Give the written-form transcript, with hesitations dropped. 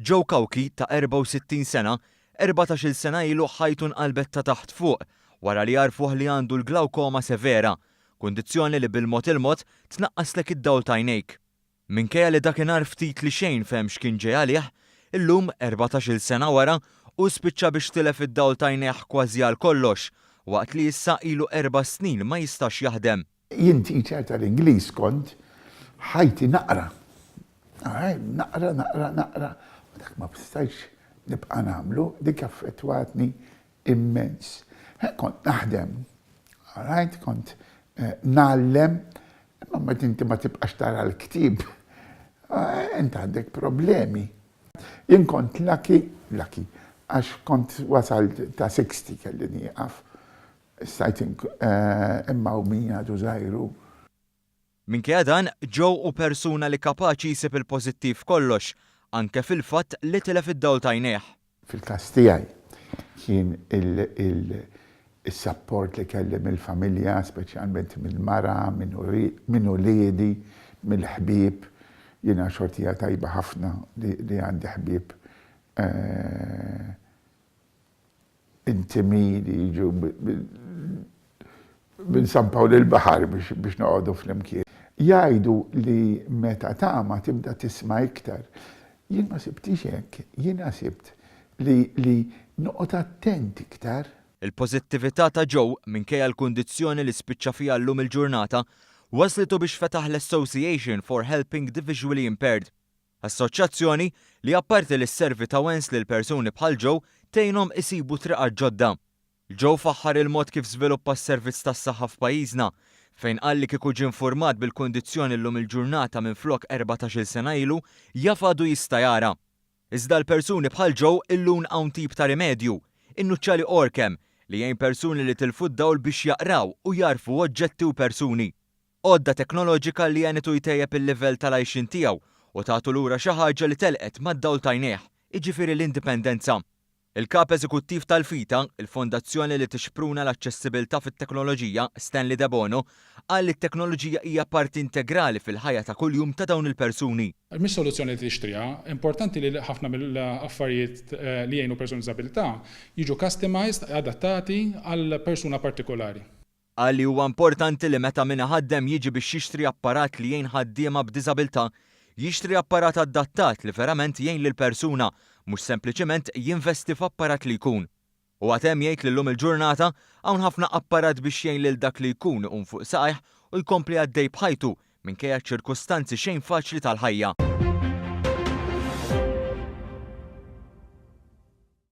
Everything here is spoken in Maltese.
Joe Kawki ta' 64 sena, 14 sena ilu ħajtu nqalbet ta' taħt fuq wara li jarfuh li għandu l-glawkoma severa, kundizzjoni li bil-mod il-mod tnaqqaslek id-dawl ta' għajnejk. Minkejja li dakinhar ftit li xejn fehem x'kien ġej għalih, illum 14 sena wara u spiċċa biex tilef id-dawl ta' għajnejh kważi għal kollox, waqt li issa ilu 4 snin ma jistax jaħdem. Jien teacher tal-Ingliż kont ħajti naqra. Naqra. Dak ma bistajx nibqa' nagħmlu, dik affettwatni immens. Kont naħdem, kont nagħlem, imma inti ma tibqax tara l-ktieb, int għandek problemi. Jien kont lucky, għax kont wasal ta' 60 kelli nieqaf. Stajtink imma u min għadu żgħiru. Minkejja dan, Joe u persuna li kapaċi jsib il-pożittiv kollox, anke fil-fatt li tilef id-dawl ta' għajnejh. Fil-każ tiegħi kien il-support li kelli mill-familja, speċjalment mill-mara, minn uliedi, mill-ħbieb. Jiena xortija tajba ħafna li għandi ħbieb intimi li jiġu minn San Pawl il-Baħar biex noqogħdu flimkien. Jgħidu li meta tama tibda tisma' iktar. Jien ma sibtix hekk, jiena sibt li noqgħod attent iktar. Il-pożittività ta' Joe minkejja l-kundizzjoni li spiċċa fiha llum il-ġurnata waslitu biex fetaħ l-Association for Helping the Visually Impaired. Assoċjazzjoni li apparti li sservi ta' wens lil persuni bħal Joe tgħinhom isibu triqat ġodda. Joe faħħar il-mod kif żviluppa s-servizz tas-saħħa f'pajjiżna fejn qal li kieku ġie infurmat bil-kundizzjoni llum il-ġurnata minflok 14 sena ilu jaf għadu jista' jara. Iżda l-persuni bħal Joe illum hawn tip ta' rimedju, in-nuċċali Orkem li jgħin persuni li tilfu d-dawl biex jaqraw u jarfu oġġetti u persuni. Għodda teknoloġika li għanitu jtejjeb il-livell tal-għajxin tiegħu u tagħtu lura xi ħaġa li telqet mad-dawl ta' għajnejh, jiġifieri l-indipendenza. Il-kap eżekuttiv tal-FITA, il-fondazzjoni li tixpruna l-aċċessibilità fit-teknoloġija, Stanley De Bono, qal li t-teknoloġija hija parti integrali fil-ħajja ta' kuljum ta' dawn il-persuni. Mhix soluzzjoni li tixtriha, importanti li ħafna mill-affarijiet li jgħinu persuni b'diżabilità jiġu customized, adattati għal persuna partikolari. Qal li huwa importanti li meta min ħaddem jiġi biex jixtri apparat li jgħin ħaddiema b'diżabilità, jixtri apparat adattat li verament jgħin lill-persuna, mhux sempliċement jinvesti f'apparat li jkun. U għatem jgħid li llum il-ġurnata hawn ħafna apparat biex jgħin lil dak li jkun fuq saqajh u jkompli għaddej bħajtu minkejja ċirkustanzi xejn faċli tal-ħajja.